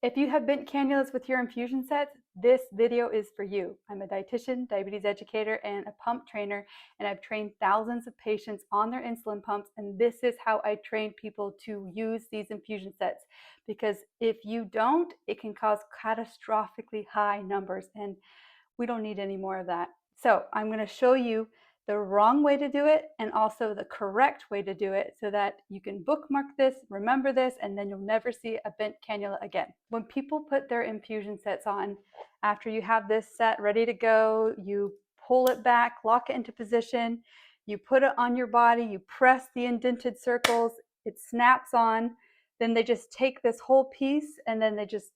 If you have bent cannulas with your infusion sets, this video is for you. I'm a dietitian, diabetes educator, and a pump trainer, and I've trained thousands of patients on their insulin pumps, and this is how I train people to use these infusion sets. Because if you don't, it can cause catastrophically high numbers, and we don't need any more of that. So I'm going to show you the wrong way to do it and also the correct way to do it so that you can bookmark this, remember this, and then you'll never see a bent cannula again. When people put their infusion sets on, after you have this set ready to go, you pull it back, lock it into position, you put it on your body, you press the indented circles, it snaps on, then they just take this whole piece and then they just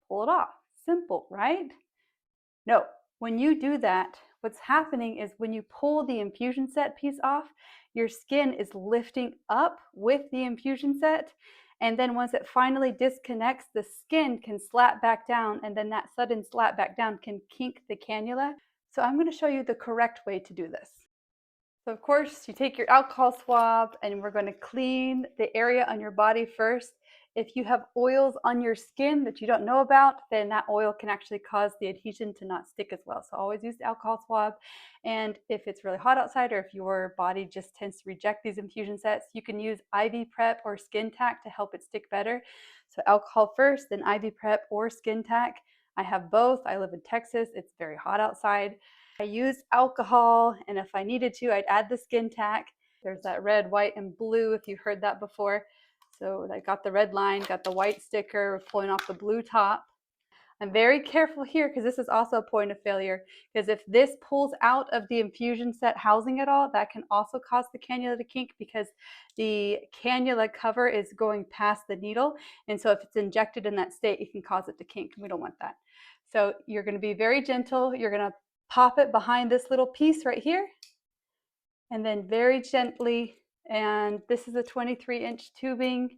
pull it off. Simple, right? No, when you do that, what's happening is when you pull the infusion set piece off, your skin is lifting up with the infusion set. And then once it finally disconnects, the skin can slap back down, and then that sudden slap back down can kink the cannula. So I'm going to show you the correct way to do this. So of course, you take your alcohol swab and we're going to clean the area on your body first. If you have oils on your skin that you don't know about, then that oil can actually cause the adhesion to not stick as well. So always use the alcohol swab. And if it's really hot outside or if your body just tends to reject these infusion sets, you can use IV prep or skin tack to help it stick better. So alcohol first, then IV prep or skin tack. I have both. I live in Texas. It's very hot outside. I use alcohol, and if I needed to, I'd add the skin tack. There's that red, white, and blue if you've heard that before. So I got the red line, got the white sticker, pulling off the blue top. I'm very careful here because this is also a point of failure, because if this pulls out of the infusion set housing at all, that can also cause the cannula to kink because the cannula cover is going past the needle. And so if it's injected in that state, it can cause it to kink. We don't want that. So you're going to be very gentle. You're going to pop it behind this little piece right here, and then very gently, and this is a 23-inch tubing,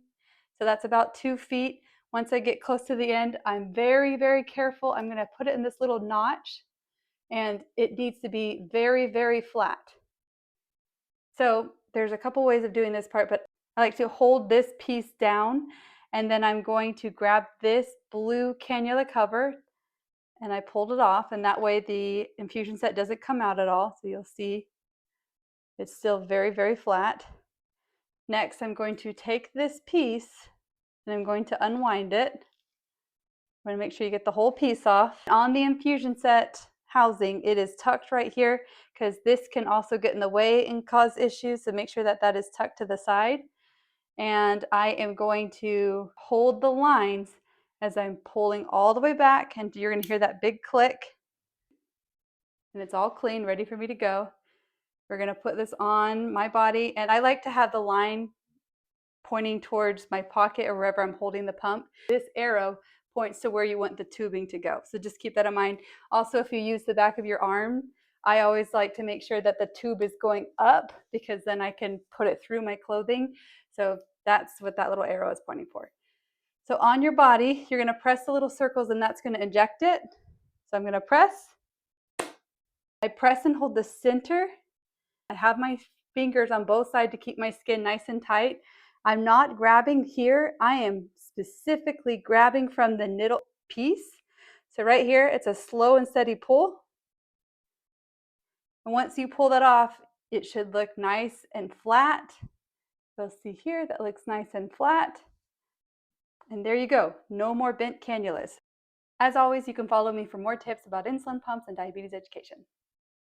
so that's about 2 feet. Once I get close to the end, I'm very, very careful. I'm going to put it in this little notch, and it needs to be very, very flat. So there's a couple ways of doing this part, but I like to hold this piece down, and then I'm going to grab this blue cannula cover, and I pulled it off, and that way the infusion set doesn't come out at all. So you'll see it's still very, very flat. Next, I'm going to take this piece and I'm going to unwind it. I'm going to make sure you get the whole piece off. On the infusion set housing, it is tucked right here because this can also get in the way and cause issues. So make sure that that is tucked to the side. And I am going to hold the lines as I'm pulling all the way back, and you're going to hear that big click. And it's all clean, ready for me to go. We're going to put this on my body, and I like to have the line pointing towards my pocket or wherever I'm holding the pump. This arrow points to where you want the tubing to go. So just keep that in mind. Also, if you use the back of your arm, I always like to make sure that the tube is going up because then I can put it through my clothing. So that's what that little arrow is pointing for. So on your body, you're going to press the little circles and that's going to inject it. So I'm going to press. I press and hold the center. I have my fingers on both sides to keep my skin nice and tight. I'm not grabbing here. I am specifically grabbing from the middle piece. So right here, it's a slow and steady pull. And once you pull that off, it should look nice and flat. You'll see here that looks nice and flat. And there you go. No more bent cannulas. As always, you can follow me for more tips about insulin pumps and diabetes education.